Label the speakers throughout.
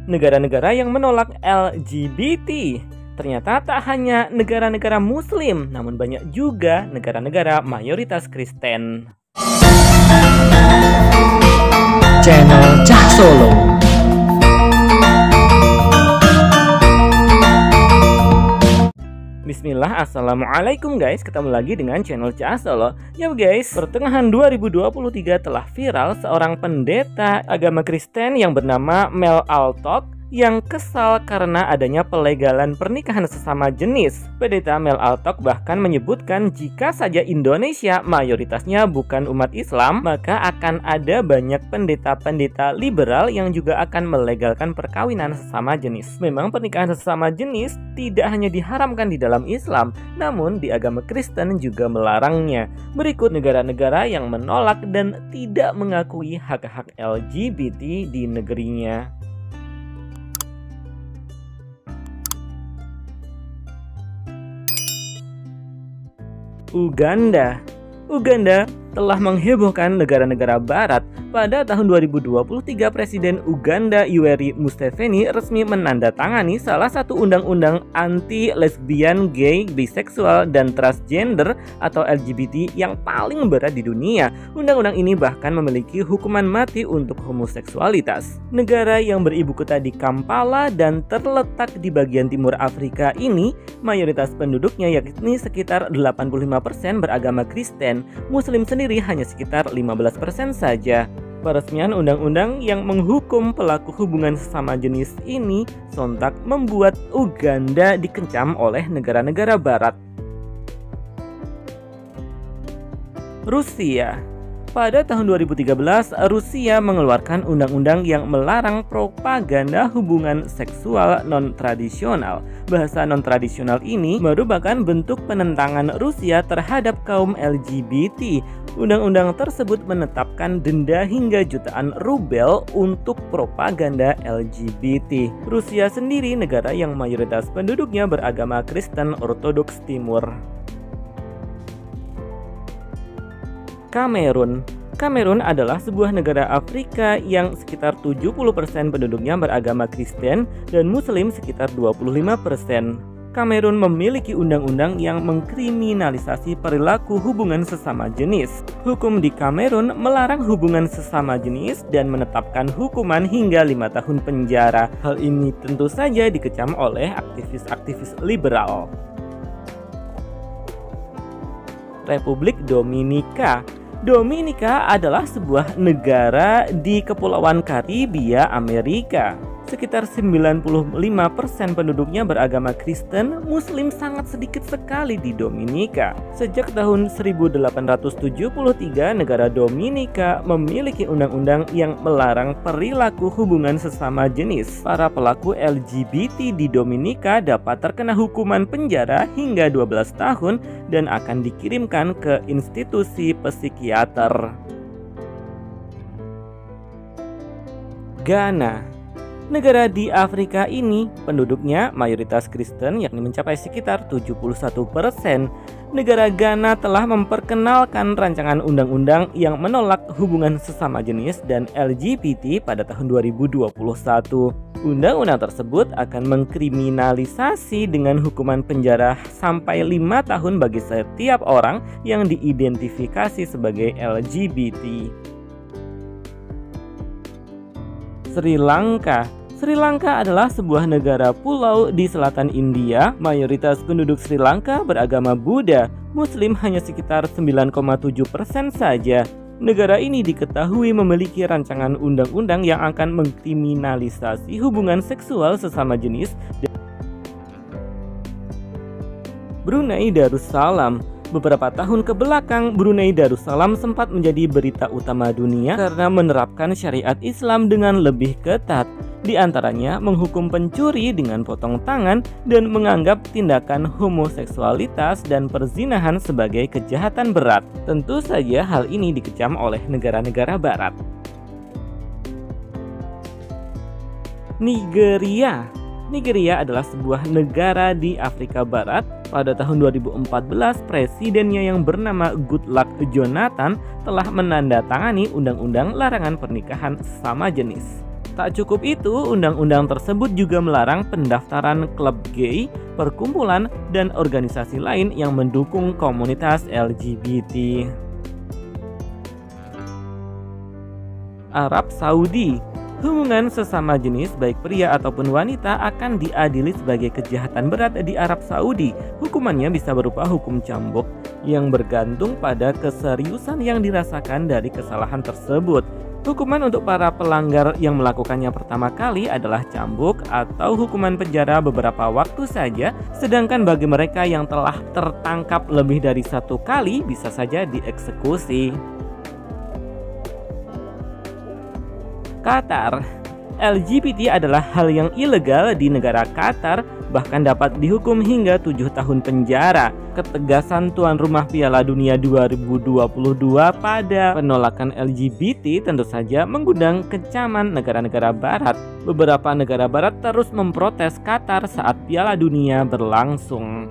Speaker 1: Negara-negara yang menolak LGBT. Ternyata tak hanya negara-negara Muslim, namun banyak juga negara-negara mayoritas Kristen.
Speaker 2: Channel Cah Solo.
Speaker 1: Bismillah, assalamualaikum guys. Ketemu lagi dengan channel Cah Solo. Ya guys, pertengahan 2023 telah viral seorang pendeta agama Kristen yang bernama Mel Altok yang kesal karena adanya pelegalan pernikahan sesama jenis. Pendeta Mel Altok bahkan menyebutkan jika saja Indonesia mayoritasnya bukan umat Islam, maka akan ada banyak pendeta-pendeta liberal yang juga akan melegalkan perkawinan sesama jenis. Memang pernikahan sesama jenis tidak hanya diharamkan di dalam Islam, namun di agama Kristen juga melarangnya. Berikut negara-negara yang menolak dan tidak mengakui hak-hak LGBT di negerinya. Uganda telah menghebohkan negara-negara barat. Pada tahun 2023, Presiden Uganda Yoweri Museveni resmi menandatangani salah satu undang-undang anti-lesbian, gay, biseksual, dan transgender atau LGBT yang paling berat di dunia. Undang-undang ini bahkan memiliki hukuman mati untuk homoseksualitas. Negara yang beribu kota di Kampala dan terletak di bagian timur Afrika ini, mayoritas penduduknya yakni sekitar 85% beragama Kristen. Muslim sendiri hanya sekitar 15% saja. Peresmian undang-undang yang menghukum pelaku hubungan sesama jenis ini sontak membuat Uganda dikecam oleh negara-negara barat. Rusia. Pada tahun 2013, Rusia mengeluarkan undang-undang yang melarang propaganda hubungan seksual non-tradisional. Bahasa non-tradisional ini merupakan bentuk penentangan Rusia terhadap kaum LGBT. Undang-undang tersebut menetapkan denda hingga jutaan rubel untuk propaganda LGBT. Rusia sendiri negara yang mayoritas penduduknya beragama Kristen Ortodoks Timur. Kamerun adalah sebuah negara Afrika yang sekitar 70% penduduknya beragama Kristen dan Muslim sekitar 25%. Kamerun memiliki undang-undang yang mengkriminalisasi perilaku hubungan sesama jenis. Hukum di Kamerun melarang hubungan sesama jenis dan menetapkan hukuman hingga 5 tahun penjara. Hal ini tentu saja dikecam oleh aktivis-aktivis liberal. Republik Dominika adalah sebuah negara di Kepulauan Karibia, Amerika. Sekitar 95% penduduknya beragama Kristen, Muslim sangat sedikit sekali di Dominika. Sejak tahun 1873, negara Dominika memiliki undang-undang yang melarang perilaku hubungan sesama jenis. Para pelaku LGBT di Dominika dapat terkena hukuman penjara hingga 12 tahun dan akan dikirimkan ke institusi psikiater. Ghana. Negara di Afrika ini penduduknya mayoritas Kristen yakni mencapai sekitar 71%. Negara Ghana telah memperkenalkan rancangan undang-undang yang menolak hubungan sesama jenis dan LGBT pada tahun 2021. Undang-undang tersebut akan mengkriminalisasi dengan hukuman penjara sampai 5 tahun bagi setiap orang yang diidentifikasi sebagai LGBT. Sri Lanka adalah sebuah negara pulau di selatan India. Mayoritas penduduk Sri Lanka beragama Buddha. Muslim hanya sekitar 9,7% saja. Negara ini diketahui memiliki rancangan undang-undang yang akan mengkriminalisasi hubungan seksual sesama jenis. Brunei Darussalam. Beberapa tahun ke belakang, Brunei Darussalam sempat menjadi berita utama dunia karena menerapkan syariat Islam dengan lebih ketat. Di antaranya menghukum pencuri dengan potong tangan dan menganggap tindakan homoseksualitas dan perzinahan sebagai kejahatan berat. Tentu saja hal ini dikecam oleh negara-negara barat. Nigeria adalah sebuah negara di Afrika Barat. Pada tahun 2014, presidennya yang bernama Goodluck Jonathan telah menandatangani undang-undang larangan pernikahan sesama jenis. Tak cukup itu, undang-undang tersebut juga melarang pendaftaran klub gay, perkumpulan, dan organisasi lain yang mendukung komunitas LGBT. Arab Saudi. Hubungan sesama jenis baik pria ataupun wanita akan diadili sebagai kejahatan berat di Arab Saudi. Hukumannya bisa berupa hukum cambuk yang bergantung pada keseriusan yang dirasakan dari kesalahan tersebut. Hukuman untuk para pelanggar yang melakukannya pertama kali adalah cambuk atau hukuman penjara beberapa waktu saja, sedangkan bagi mereka yang telah tertangkap lebih dari 1 kali bisa saja dieksekusi. Qatar. LGBT adalah hal yang ilegal di negara Qatar, bahkan dapat dihukum hingga 7 tahun penjara. Ketegasan tuan rumah Piala Dunia 2022 pada penolakan LGBT tentu saja mengundang kecaman negara-negara barat. Beberapa negara barat terus memprotes Qatar saat Piala Dunia berlangsung.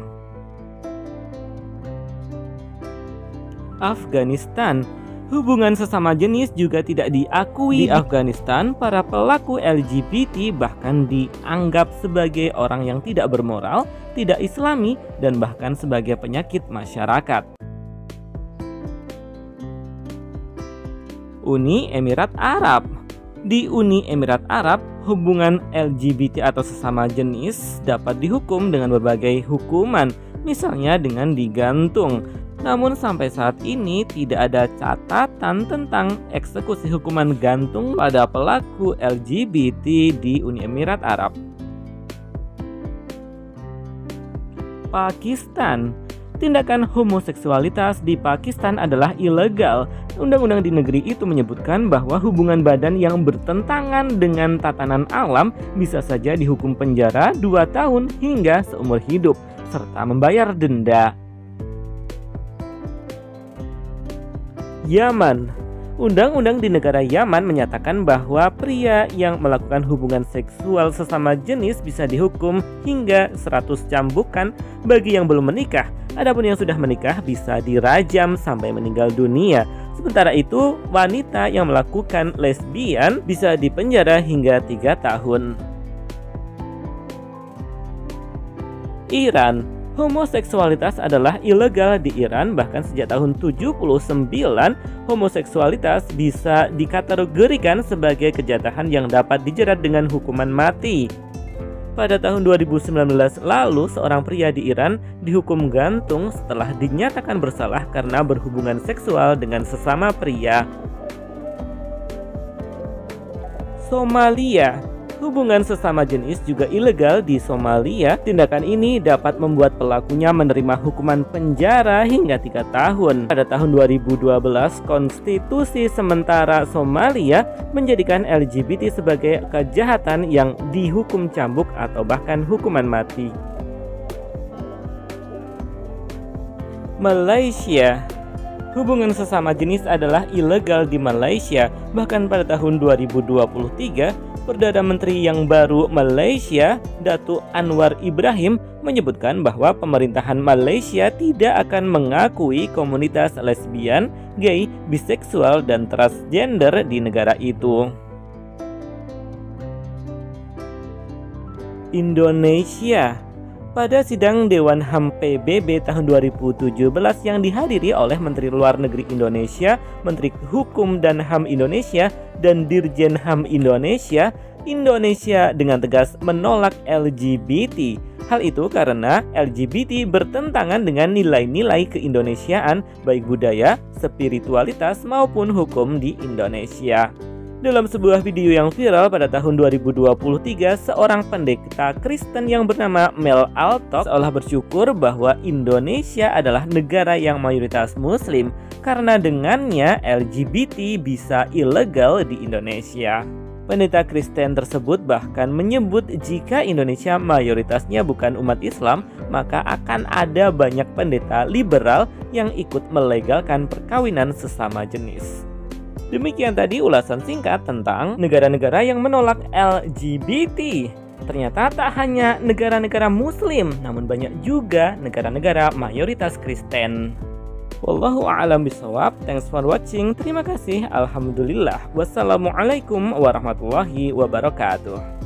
Speaker 1: Afghanistan. Hubungan sesama jenis juga tidak diakui di Afghanistan. Para pelaku LGBT bahkan dianggap sebagai orang yang tidak bermoral, tidak islami, dan bahkan sebagai penyakit masyarakat. Uni Emirat Arab. Di Uni Emirat Arab, hubungan LGBT atau sesama jenis dapat dihukum dengan berbagai hukuman, misalnya dengan digantung. Namun sampai saat ini tidak ada catatan tentang eksekusi hukuman gantung pada pelaku LGBT di Uni Emirat Arab. Pakistan. Tindakan homoseksualitas di Pakistan adalah ilegal. Undang-undang di negeri itu menyebutkan bahwa hubungan badan yang bertentangan dengan tatanan alam bisa saja dihukum penjara 2 tahun hingga seumur hidup, serta membayar denda. Yaman. Undang-undang di negara Yaman menyatakan bahwa pria yang melakukan hubungan seksual sesama jenis bisa dihukum hingga 100 cambukan bagi yang belum menikah. Adapun yang sudah menikah bisa dirajam sampai meninggal dunia. Sementara itu, wanita yang melakukan lesbian bisa dipenjara hingga 3 tahun. Iran. Homoseksualitas adalah ilegal di Iran. Bahkan sejak tahun 79, homoseksualitas bisa dikategorikan sebagai kejahatan yang dapat dijerat dengan hukuman mati. Pada tahun 2019 lalu, seorang pria di Iran dihukum gantung setelah dinyatakan bersalah karena berhubungan seksual dengan sesama pria. Somalia. Hubungan sesama jenis juga ilegal di Somalia. Tindakan ini dapat membuat pelakunya menerima hukuman penjara hingga 3 tahun. Pada tahun 2012, konstitusi sementara Somalia menjadikan LGBT sebagai kejahatan yang dihukum cambuk atau bahkan hukuman mati. Malaysia. Hubungan sesama jenis adalah ilegal di Malaysia. Bahkan pada tahun 2023, Perdana Menteri yang baru Malaysia, Datuk Anwar Ibrahim, menyebutkan bahwa pemerintahan Malaysia tidak akan mengakui komunitas lesbian, gay, biseksual, dan transgender di negara itu. Indonesia. Pada sidang Dewan HAM PBB tahun 2017 yang dihadiri oleh Menteri Luar Negeri Indonesia, Menteri Hukum dan HAM Indonesia, dan Dirjen HAM Indonesia, Indonesia dengan tegas menolak LGBT. Hal itu karena LGBT bertentangan dengan nilai-nilai keindonesiaan, baik budaya, spiritualitas maupun hukum di Indonesia. Dalam sebuah video yang viral pada tahun 2023, seorang pendeta Kristen yang bernama Mel Altok seolah bersyukur bahwa Indonesia adalah negara yang mayoritas Muslim karena dengannya LGBT bisa ilegal di Indonesia. Pendeta Kristen tersebut bahkan menyebut jika Indonesia mayoritasnya bukan umat Islam, maka akan ada banyak pendeta liberal yang ikut melegalkan perkawinan sesama jenis. Demikian tadi ulasan singkat tentang negara-negara yang menolak LGBT. Ternyata tak hanya negara-negara Muslim, namun banyak juga negara-negara mayoritas Kristen. Wallahu a'lam bishawab. Thanks for watching. Terima kasih. Alhamdulillah. Wassalamualaikum warahmatullahi wabarakatuh.